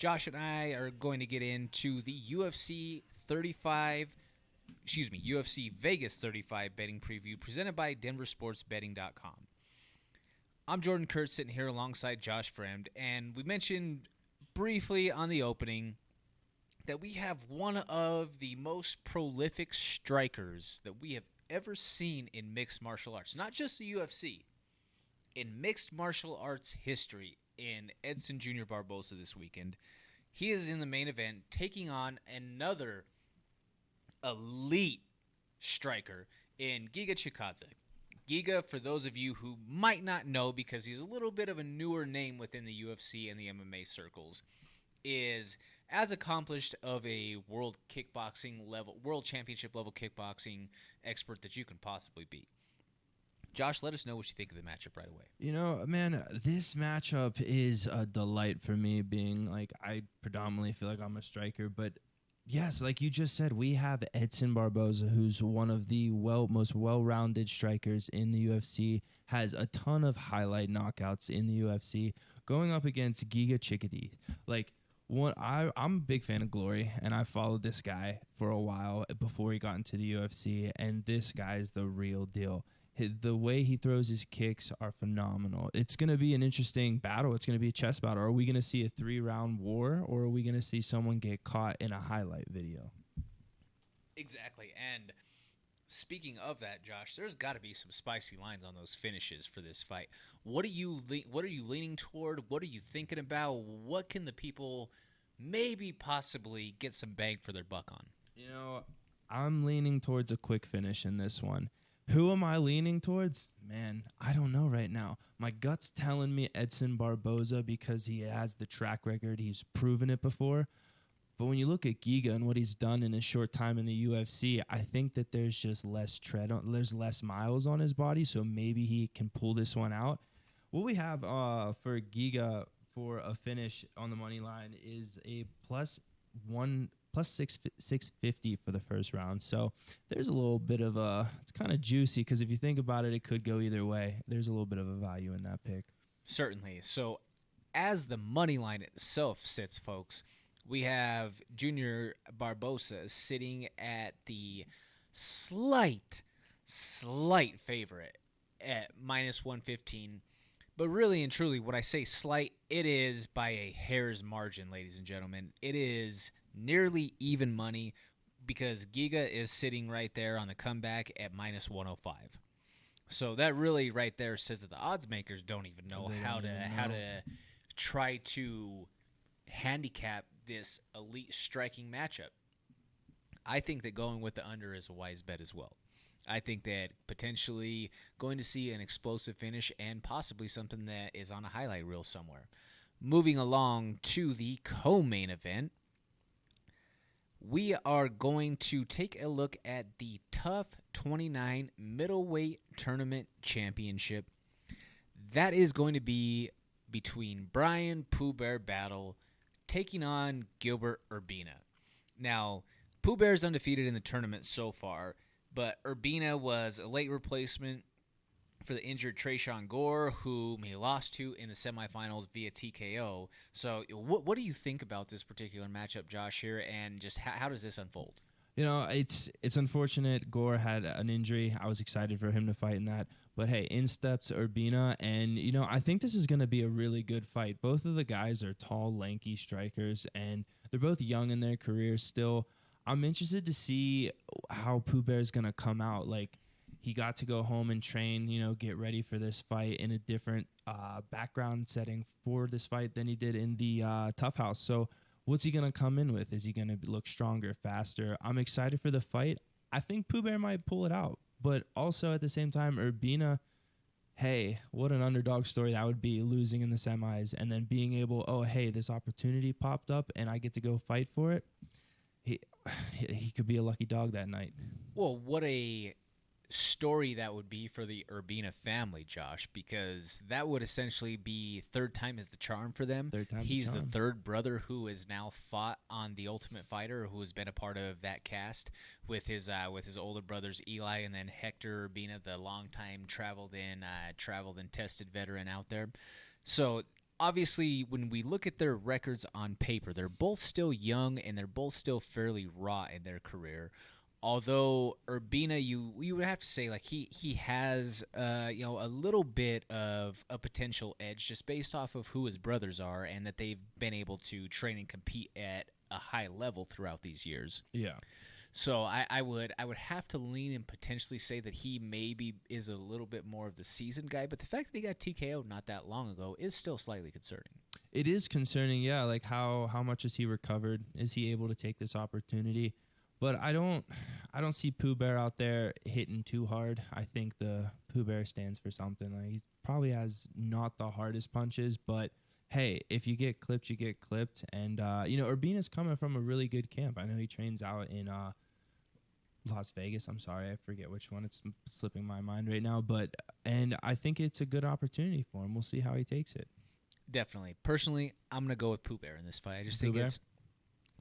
Josh and I are going to get into the UFC Vegas 35 betting preview presented by DenverSportsBetting.com. I'm Jordan Kurtz sitting here alongside Josh Fremd, and we mentioned briefly on the opening that we have one of the most prolific strikers that we have ever seen in mixed martial arts. Not just the UFC, in mixed martial arts history in Edson Jr. Barbosa this weekend. He is in the main event taking on another elite striker in Giga Chikadze. Giga, for those of you who might not know because he's a little bit of a newer name within the UFC and the MMA circles, is as accomplished of a world championship level kickboxing expert that you can possibly be. Josh, let us know what you think of the matchup right away. You know, man, this matchup is a delight for me, being like, I predominantly feel like I'm a striker, but yes, like you just said, we have Edson Barbosa, who's one of the most well-rounded strikers in the UFC, has a ton of highlight knockouts in the UFC, going up against Giga Chikadze. Like, I'm a big fan of Glory, and I followed this guy for a while before he got into the UFC, and this guy is the real deal. The way he throws his kicks are phenomenal. It's going to be an interesting battle. It's going to be a chess battle. Are we going to see a 3-round war, or are we going to see someone get caught in a highlight video? Exactly. And speaking of that, Josh, there's got to be some spicy lines on those finishes for this fight. What are you leaning toward? What are you thinking about? What can the people maybe possibly get some bang for their buck on? You know, I'm leaning towards a quick finish in this one. Who am I leaning towards? Man, I don't know right now. My gut's telling me Edson Barbosa because he has the track record. He's proven it before. But when you look at Giga and what he's done in his short time in the UFC, I think that there's just less there's less miles on his body, so maybe he can pull this one out. What we have for Giga for a finish on the money line is a plus 650 for the first round. So there's a little bit of it's kind of juicy because if you think about it, it could go either way. There's a little bit of a value in that pick. Certainly. So as the money line itself sits, folks, we have Junior Barbosa sitting at the slight favorite at minus 115. But really and truly, when I say slight, it is by a hair's margin, ladies and gentlemen. It is nearly even money because Giga is sitting right there on the comeback at minus 105. So that really right there says that the odds makers don't even know how to try to handicap this elite striking matchup. I think that going with the under is a wise bet as well. I think that potentially going to see an explosive finish and possibly something that is on a highlight reel somewhere. Moving along to the co-main event, we are going to take a look at the Tough 29 Middleweight Tournament Championship. That is going to be between Brian Pooh Bear Battle taking on Gilbert Urbina. Now, Pooh Bear's undefeated in the tournament so far, but Urbina was a late replacement for the injured Trayshawn Gore, whom he lost to in the semifinals via TKO. So what do you think about this particular matchup, Josh, here, and just how does this unfold? You know, it's unfortunate. Gore had an injury. I was excited for him to fight in that. But, hey, in steps Urbina, and, you know, I think this is going to be a really good fight. Both of the guys are tall, lanky strikers, and they're both young in their careers still. I'm interested to see how Pooh Bear is going to come out. Like, he got to go home and train, you know, get ready for this fight in a different background setting for this fight than he did in the Tough House. So what's he going to come in with? Is he going to look stronger, faster? I'm excited for the fight. I think Pooh Bear might pull it out. But also at the same time, Urbina, hey, what an underdog story that would be, losing in the semis and then being able, oh, hey, this opportunity popped up and I get to go fight for it. He could be a lucky dog that night. Well, what a story that would be for the Urbina family, Josh, because that would essentially be third time is the charm for them. He's the third brother who has now fought on The Ultimate Fighter, who has been a part of that cast with his older brothers Eli and then Hector Urbina, the longtime traveled and tested veteran out there. So obviously, when we look at their records on paper, they're both still young and they're both still fairly raw in their career. Although Urbina, you would have to say like he has a little bit of a potential edge just based off of who his brothers are and that they've been able to train and compete at a high level throughout these years. Yeah. So I would have to lean and potentially say that he maybe is a little bit more of the seasoned guy, but the fact that he got TKO'd not that long ago is still slightly concerning. It is concerning, yeah. Like how much has he recovered? Is he able to take this opportunity? But I don't see Pooh Bear out there hitting too hard. I think the Pooh Bear stands for something. Like he probably has not the hardest punches, but hey, if you get clipped, you get clipped. And Urbina's coming from a really good camp. I know he trains out in Las Vegas. I'm sorry, I forget which one. It's slipping my mind right now. And I think it's a good opportunity for him. We'll see how he takes it. Definitely. Personally, I'm gonna go with Pooh Bear in this fight. I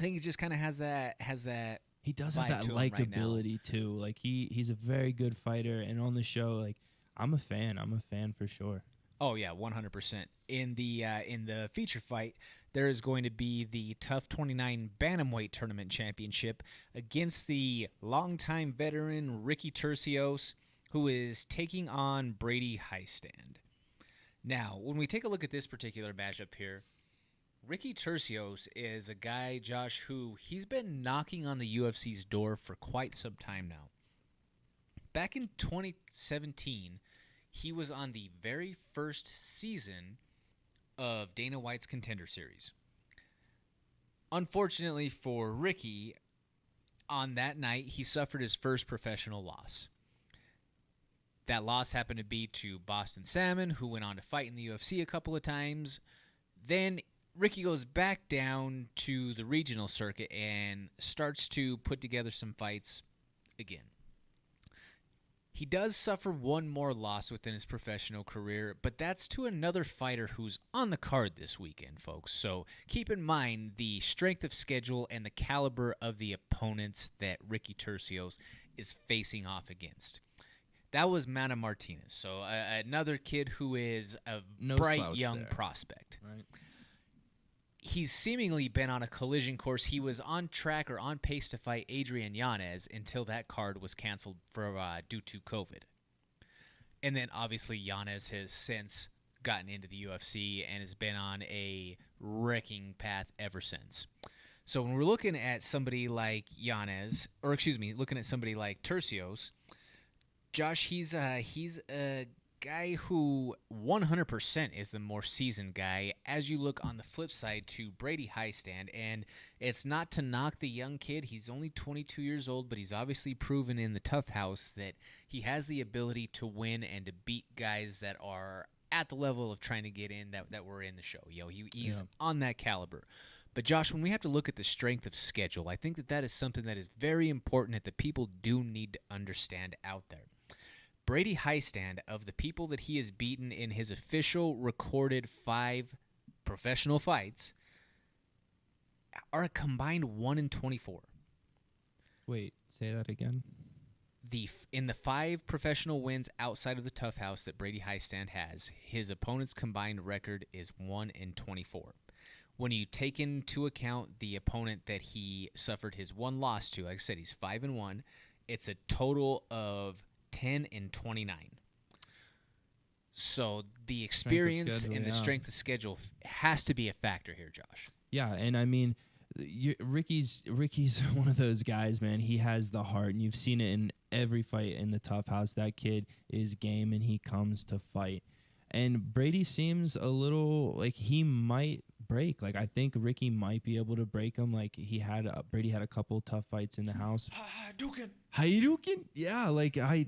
think he just kind of has that. He does have that likability too. Like he's a very good fighter, and on the show, like I'm a fan. I'm a fan for sure. Oh yeah, 100%. In the feature fight, there is going to be the Tough 29 Bantamweight Tournament Championship against the longtime veteran Ricky Turcios, who is taking on Brady Highstand. Now, when we take a look at this particular matchup here, Ricky Turcios is a guy, Josh, who he's been knocking on the UFC's door for quite some time now. Back in 2017, he was on the very first season of Dana White's Contender Series. Unfortunately for Ricky, on that night, he suffered his first professional loss. That loss happened to be to Boston Salmon, who went on to fight in the UFC a couple of times. Then Ricky goes back down to the regional circuit and starts to put together some fights again. He does suffer one more loss within his professional career, but that's to another fighter who's on the card this weekend, folks. So keep in mind the strength of schedule and the caliber of the opponents that Ricky Turcios is facing off against. That was Mana Martinez, so another kid who is a bright young prospect. Right. He's seemingly been on a collision course. He was on track or on pace to fight Adrian Yanez until that card was canceled due to COVID. And then obviously Yanez has since gotten into the UFC and has been on a wrecking path ever since. So when we're looking at somebody like looking at somebody like Turcios, Josh, he's a guy who 100% is the more seasoned guy as you look on the flip side to Brady Highstand. And it's not to knock the young kid. He's only 22 years old, but he's obviously proven in the tough house that he has the ability to win and to beat guys that are at the level of trying to get in that were in the show. He's on that caliber. But Josh, when we have to look at the strength of schedule, I think that is something that is very important that the people do need to understand out there. Brady Highstand, of the people that he has beaten in his official recorded 5 professional fights, are a combined 1-24. Wait, say that again. In the 5 professional wins outside of the tough house that Brady Highstand has, his opponent's combined record is 1-24. When you take into account the opponent that he suffered his one loss to, like I said, he's 5-1. It's a total of 10-29. So the experience and the strength of schedule has to be a factor here, Josh. Yeah, and I mean, Ricky's one of those guys, man. He has the heart, and you've seen it in every fight in the tough house. That kid is game, and he comes to fight. And Brady seems a little like he might break. Like I think Ricky might be able to break him. Like Brady had a couple tough fights in the house. Hadouken. Yeah, like I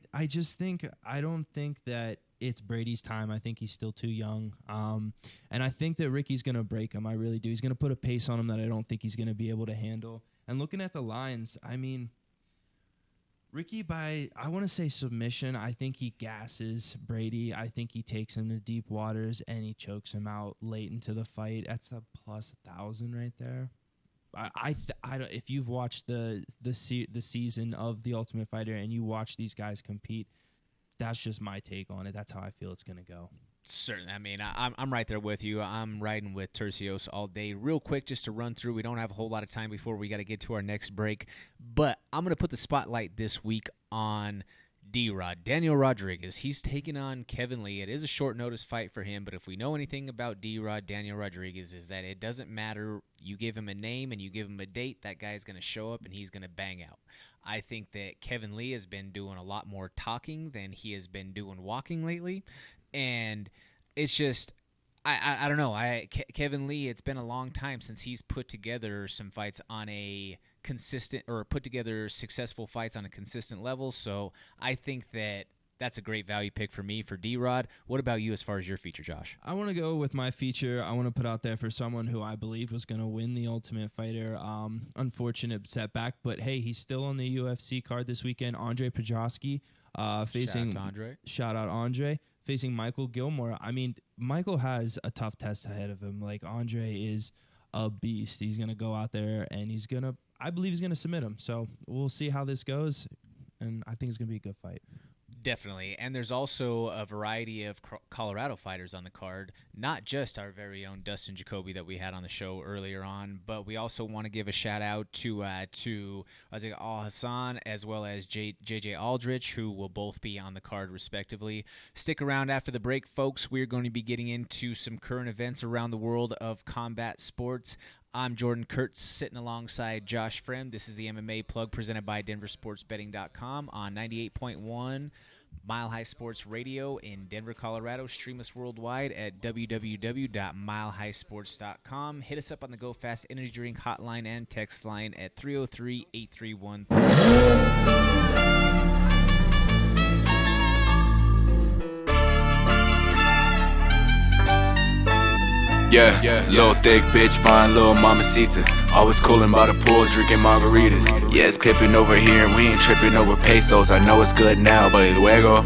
don't think that it's Brady's time. I think he's still too young. And I think that Ricky's gonna break him. I really do. He's gonna put a pace on him that I don't think he's gonna be able to handle. And looking at the lines, I mean, Ricky, I want to say submission. I think he gasses Brady. I think he takes him to deep waters and he chokes him out late into the fight. That's a plus 1,000 right there. I don't. If you've watched the season of The Ultimate Fighter and you watch these guys compete, that's just my take on it. That's how I feel it's gonna go. Certainly. I mean, I'm right there with you. I'm riding with Tercios all day. Real quick, just to run through, we don't have a whole lot of time before we got to get to our next break. But I'm going to put the spotlight this week on D-Rod. Daniel Rodriguez, he's taking on Kevin Lee. It is a short notice fight for him, but if we know anything about D-Rod, Daniel Rodriguez, is that it doesn't matter. You give him a name and you give him a date, that guy's going to show up and he's going to bang out. I think that Kevin Lee has been doing a lot more talking than he has been doing walking lately. And it's just, I don't know. Kevin Lee, it's been a long time since he's put together some fights on a consistent, or put together successful fights on a consistent level. So I think that that's a great value pick for me for D-Rod. What about you as far as your feature, Josh? I want to go with my feature. I want to put out there for someone who I believed was going to win the Ultimate Fighter. Unfortunate setback, but hey, he's still on the UFC card this weekend. Andre Petroski facing shout out Andre. Facing Michael Gilmore. I mean, Michael has a tough test ahead of him. Like, Andre is a beast. He's going to go out there, and I believe he's going to submit him. So we'll see how this goes, and I think it's going to be a good fight. Definitely. And there's also a variety of Colorado fighters on the card, not just our very own Dustin Jacoby that we had on the show earlier on, but we also want to give a shout out to Al Hassan as well as JJ Aldrich, who will both be on the card respectively. Stick around after the break, folks. We're going to be getting into some current events around the world of combat sports. I'm Jordan Kurtz, sitting alongside Josh Frem. This is the MMA Plug presented by DenverSportsBetting.com on 98.1 Mile High Sports Radio in Denver, Colorado. Stream us worldwide at www.milehighsports.com. Hit us up on the Go Fast Energy Drink hotline and text line at 303-831. Yeah, little thick bitch, fine little mamacita. Always coolin' by the pool, drinking margaritas. Yeah, it's pippin' over here and we ain't trippin' over pesos. I know it's good now, but luego